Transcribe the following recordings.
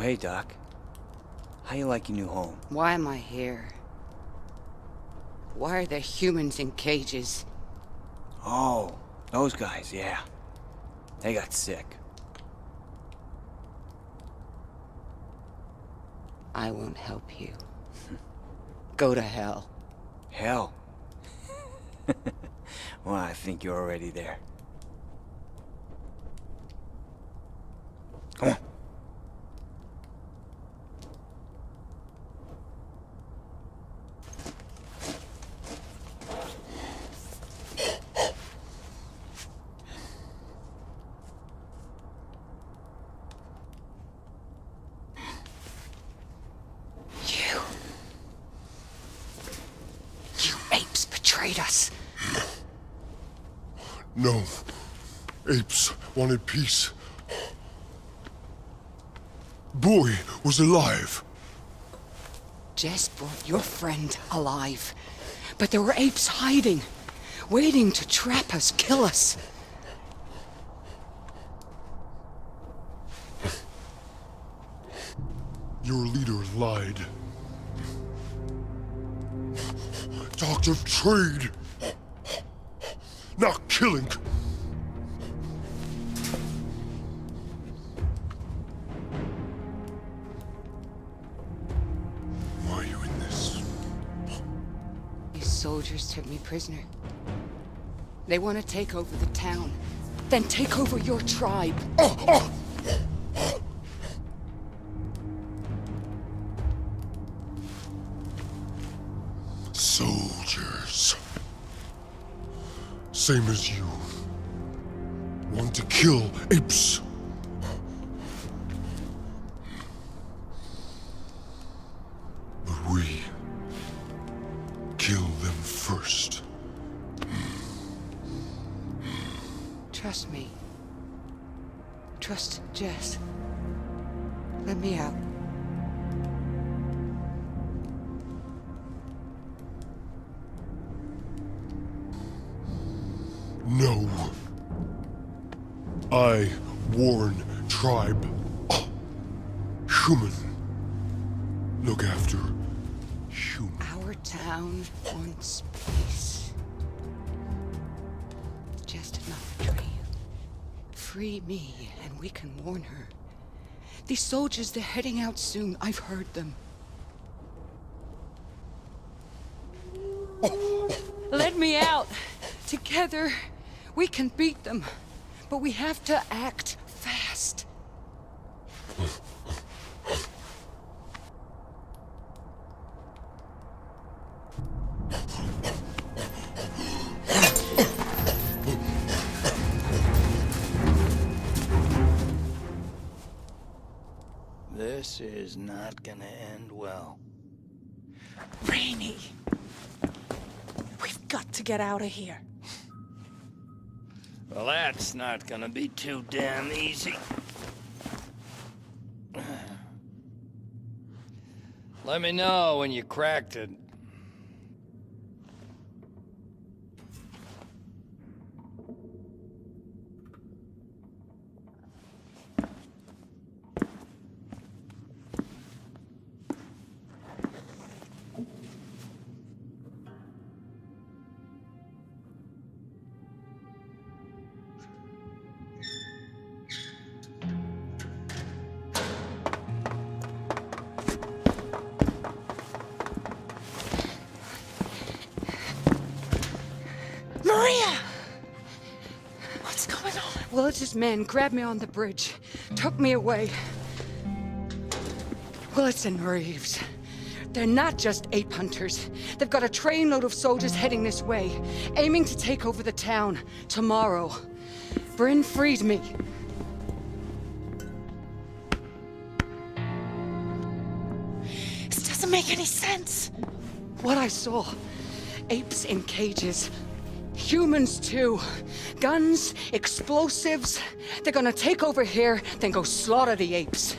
hey, Doc. How you like your new home? Why am I here? Why are there humans in cages? Oh, those guys, yeah. They got sick. I won't help you. Go to hell. Hell? Well, I think you're already there. Come on. You apes betrayed us. No. Apes wanted peace. Boy was alive. Jess brought your friend alive. But there were apes hiding, waiting to trap us, kill us. Your leader lied. Talked of trade, not killing. Why are you in this? These soldiers took me prisoner. They want to take over the town, then take over your tribe. Soldiers. Same as you. Want to kill apes. But we kill them first. Trust me. Trust Jess. Let me out. No. I warn tribe. Human. Look after human. Our town wants peace. Jess did not betray you. Free me, and we can warn her. These soldiers, they're heading out soon. I've heard them. Let me out. Together, we can beat them. But we have to act fast. This is not gonna end well. Rainey! We've got to get out of here. Well, that's not gonna be too damn easy. Let me know when you cracked it. Maria! What's going on? Well, it's this man grabbed me on the bridge, took me away. Well, it's the Reeves. They're not just ape hunters. They've got a trainload of soldiers heading this way, aiming to take over the town tomorrow. Bryn freed me. This doesn't make any sense. What I saw. Apes in cages. Humans too. Guns, explosives. They're gonna take over here, then go slaughter the apes.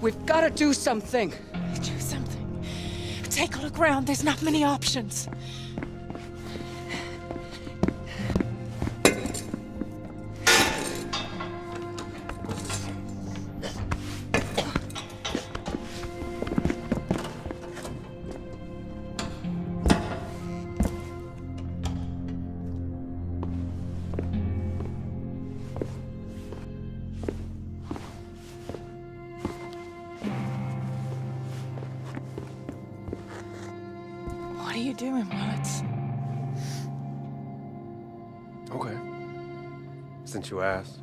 We've gotta do something. Do something. Take a look around. There's not many options. doing, Willits? Okay. Since you asked.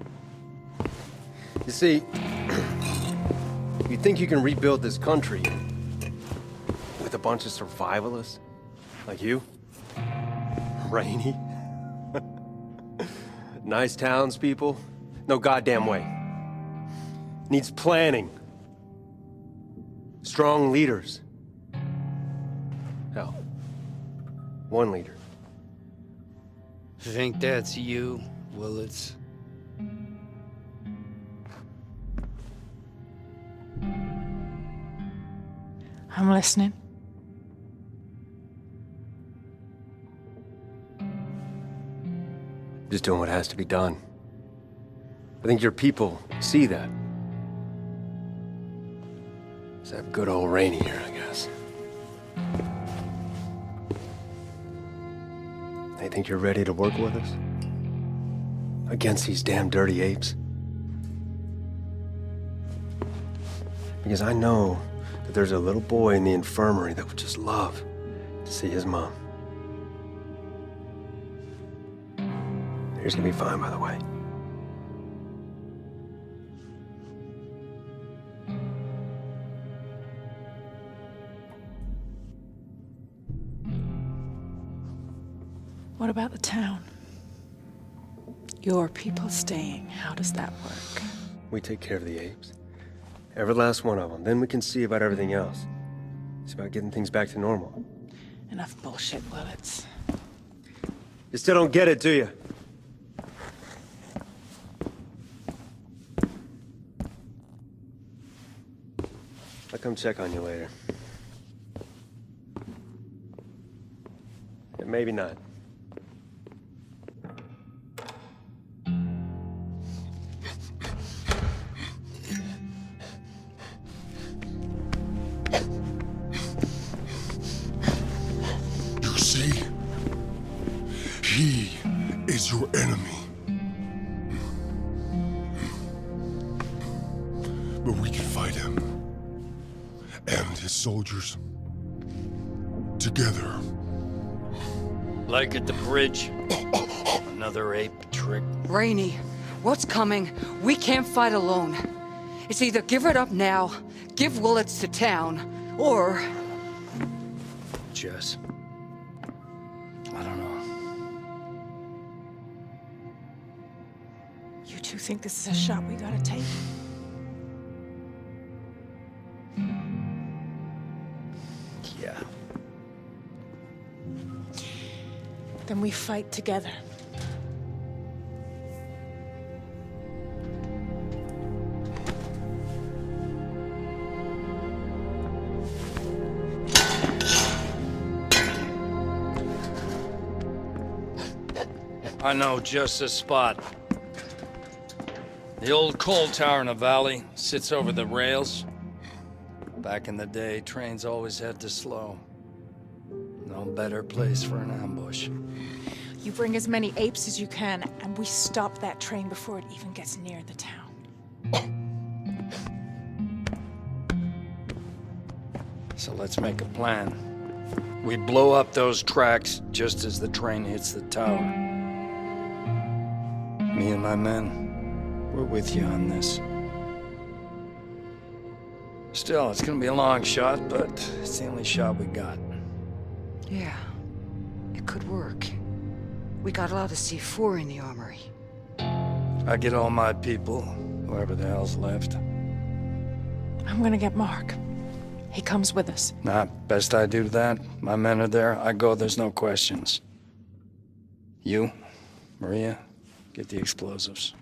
You see, you think you can rebuild this country with a bunch of survivalists like you? Rainy? Nice townspeople? No goddamn way. Needs planning. Strong leaders. Hell, one leader. Think that's you, Willits? I'm listening. Just doing what has to be done. I think your people see that. Just have good old Rainy here, I guess. They think you're ready to work with us? Against these damn dirty apes? Because I know that there's a little boy in the infirmary that would just love to see his mom. He's gonna be fine, by the way. What about the town? Your people staying, how does that work? We take care of the apes. Every last one of them. Then we can see about everything else. It's about getting things back to normal. Enough bullshit, Willits. You still don't get it, do you? I'll come check on you later. Yeah, maybe not. You see? He is your enemy. But we can fight him. And his soldiers. Together. Like at the bridge. Another ape trick. Rainy, what's coming? We can't fight alone. It's either give it up now, give Willits to town, or... Jess. I don't know. You two think this is a shot we gotta take? Yeah. Then we fight together. I know just the spot. The old coal tower in the valley sits over the rails. Back in the day, trains always had to slow. No better place for an ambush. You bring as many apes as you can, and we stop that train before it even gets near the town. So let's make a plan. We blow up those tracks just as the train hits the tower. Me and my men, we're with you on this. Still, it's gonna be a long shot, but it's the only shot we got. Yeah, it could work. We got a lot of C4 in the armory. I get all my people, whoever the hell's left. I'm gonna get Mark. He comes with us. Nah, best I do that. My men are there, I go, there's no questions. You, Maria, get the explosives.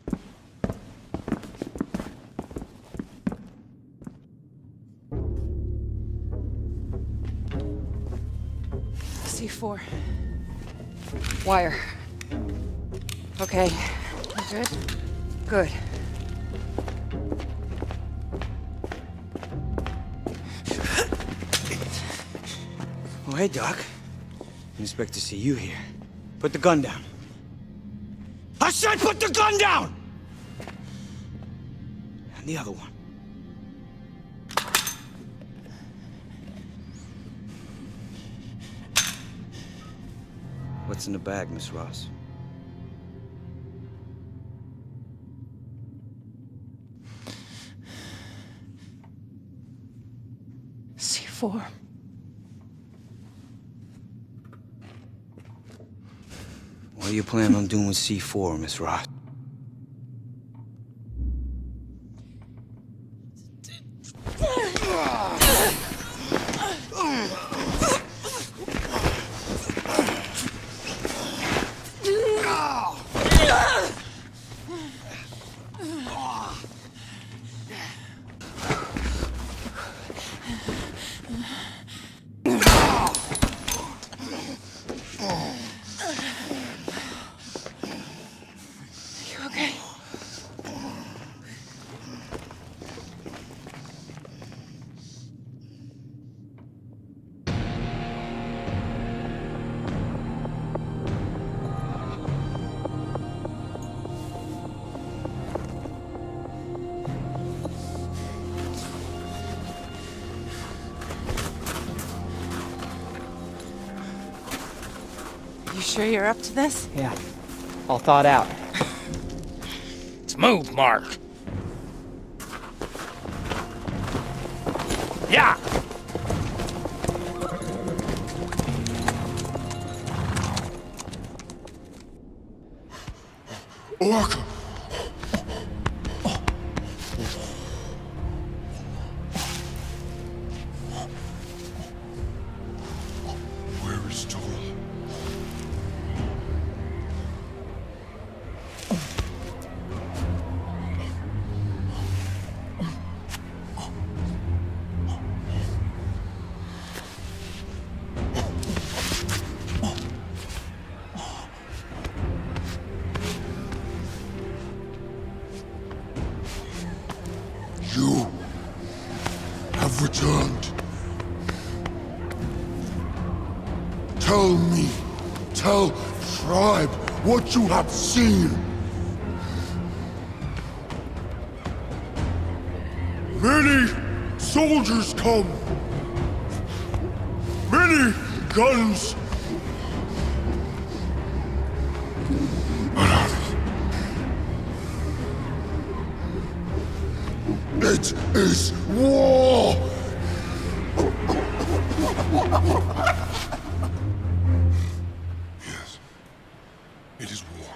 C4. Wire. Okay. You good? Good. Oh, hey, Doc. Didn't expect to see you here. Put the gun down. I said put the gun down! And the other one. What's in the bag, Miss Ross? C4. What do you plan on doing with C4, Miss Ross? You okay? You sure you're up to this? Yeah, all thought out. Let's move, Mark. Yeah! Orca! Where is Tola? You have returned. Tell me, tell Tribe what you have seen. Many soldiers come. Many guns. It is war! Yes, it is war.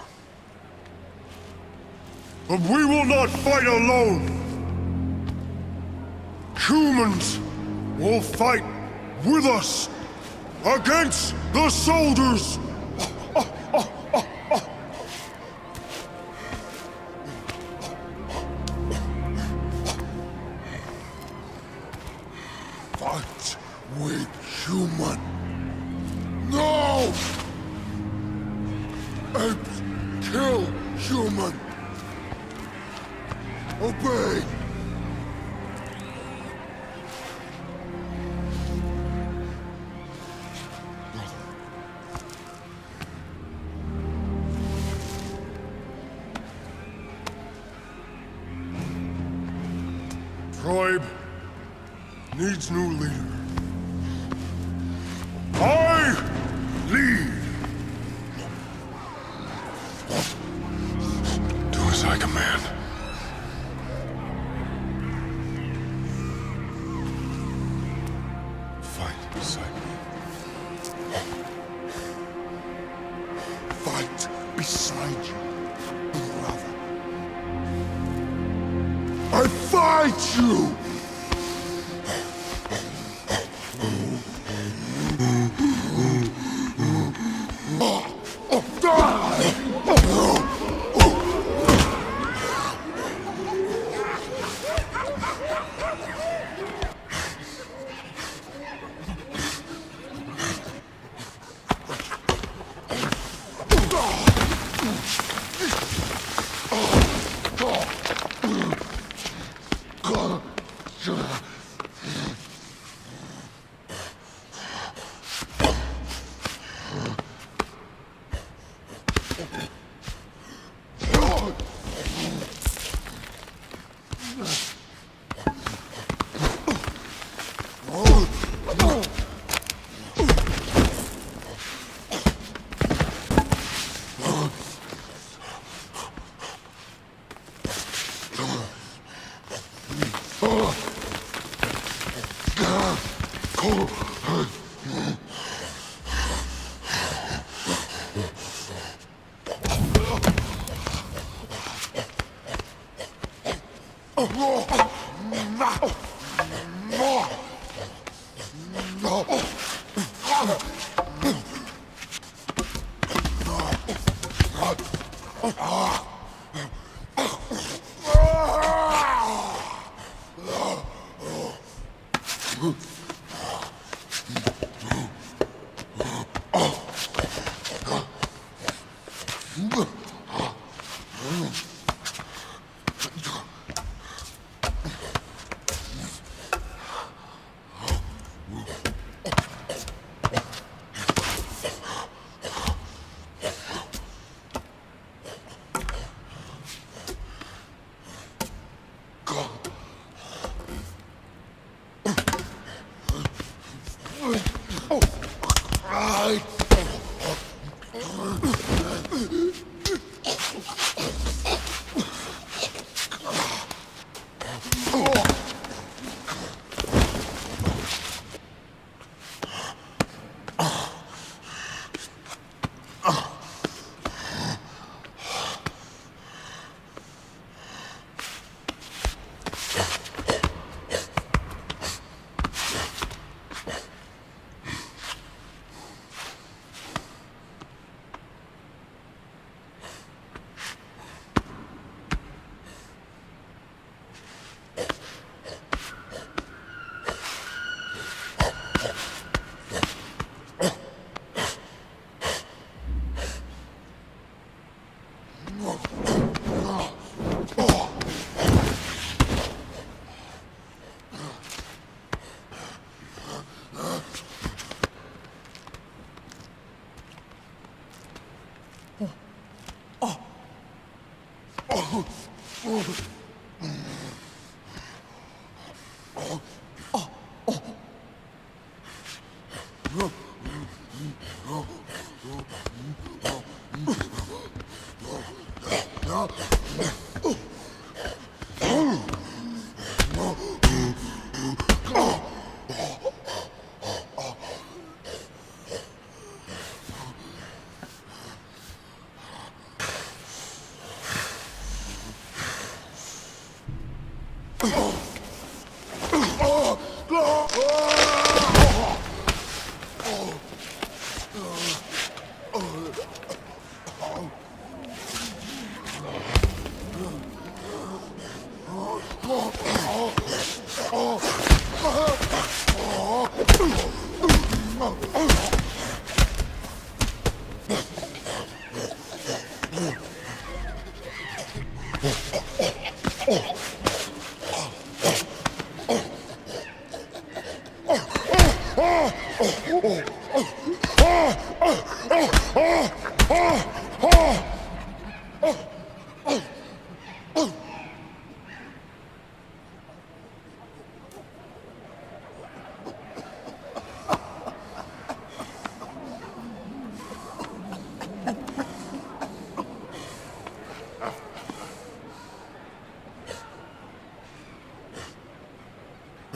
But we will not fight alone! Humans will fight with us against the soldiers! Fight with human. No! Apes kill human. Obey. Tribe needs new leader. I lead. Do as I command. Fight beside me. Fight beside you, brother. I fight you!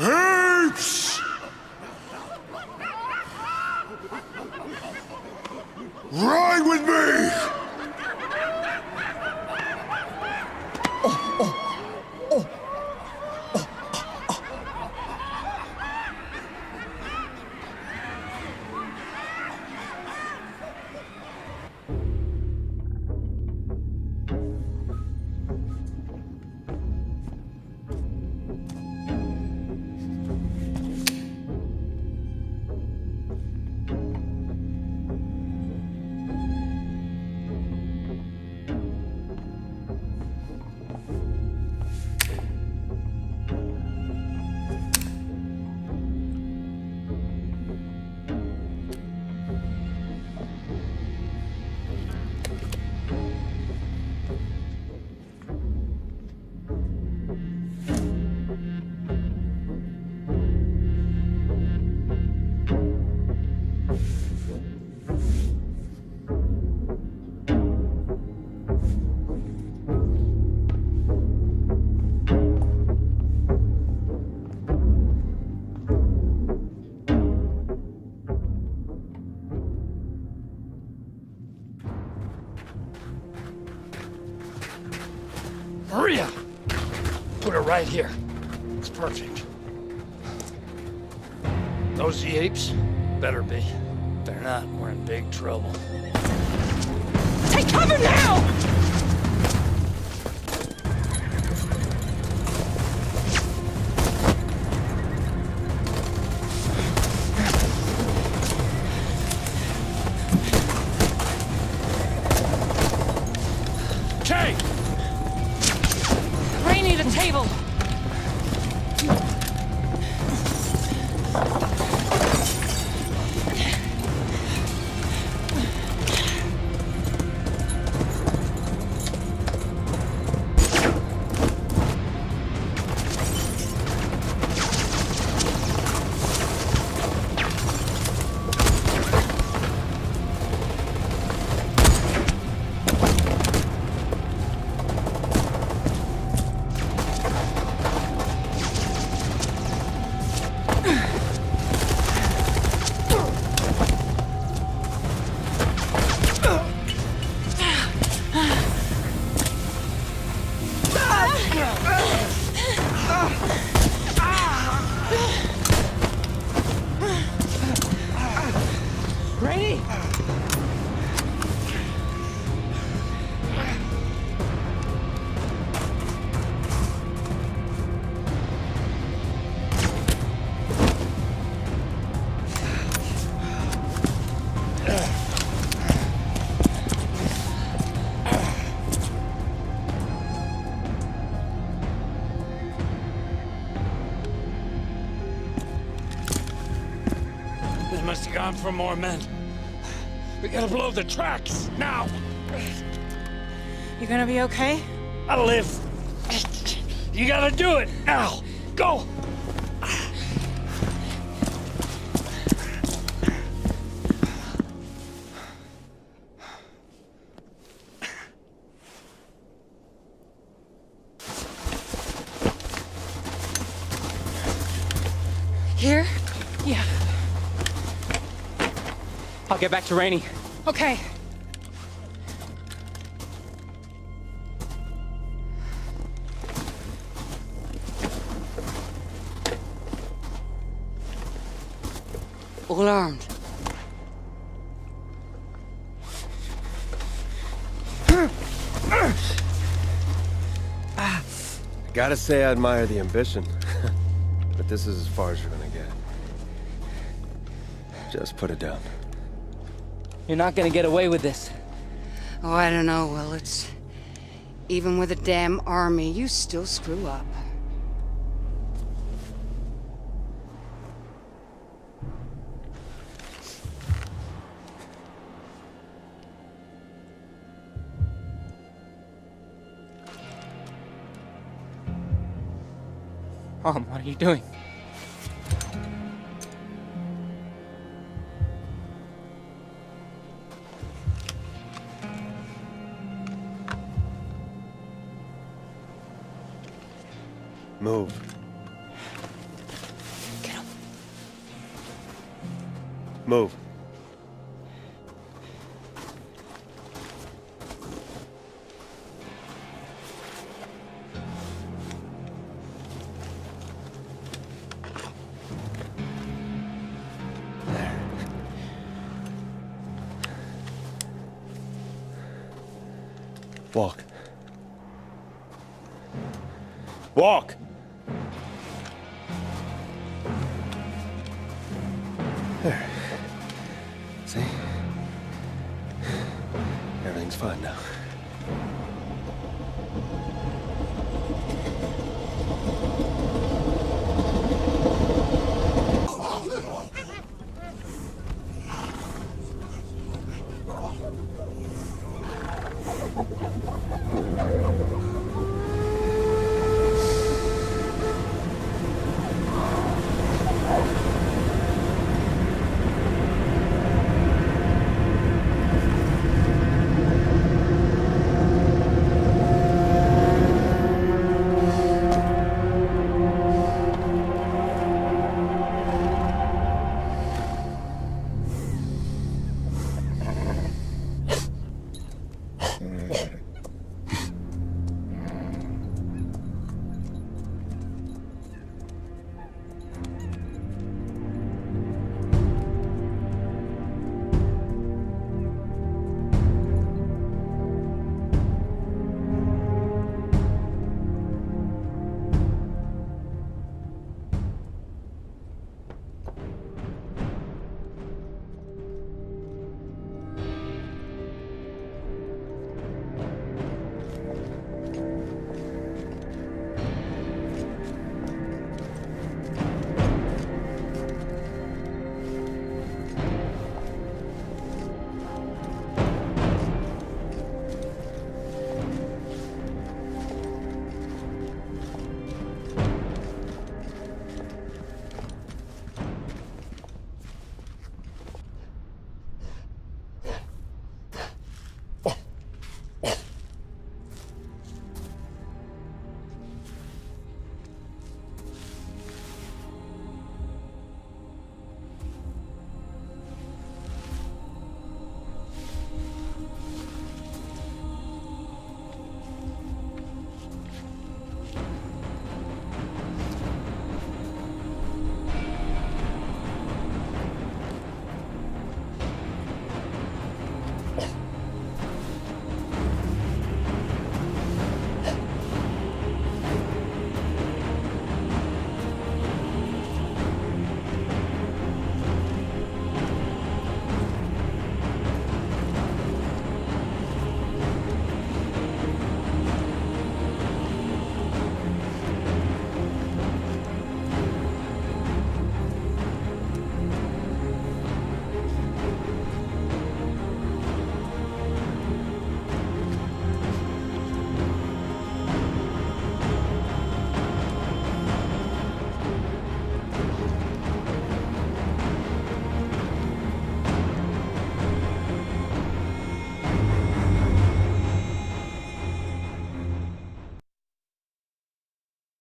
Apes! Ride with me! Hurry up! put her right here. It's perfect. Those the apes? Better be. If they're not, we're in big trouble. Take cover now! Kay! Rainy, the table! Rainy! They must have gone for more men. We gotta blow the tracks, now! You gonna be okay? I'll live. You gotta do it, now! Go! Here? Yeah. I'll get back to Rainy. Okay. All armed. Gotta say I admire the ambition. But this is as far as you're gonna get. Just put it down. You're not gonna get away with this. Oh, I don't know, Willits. Even with a damn army, you still screw up. Mom, what are you doing? Move. Get up. Move. Walk. Walk! There. See? Everything's fine now.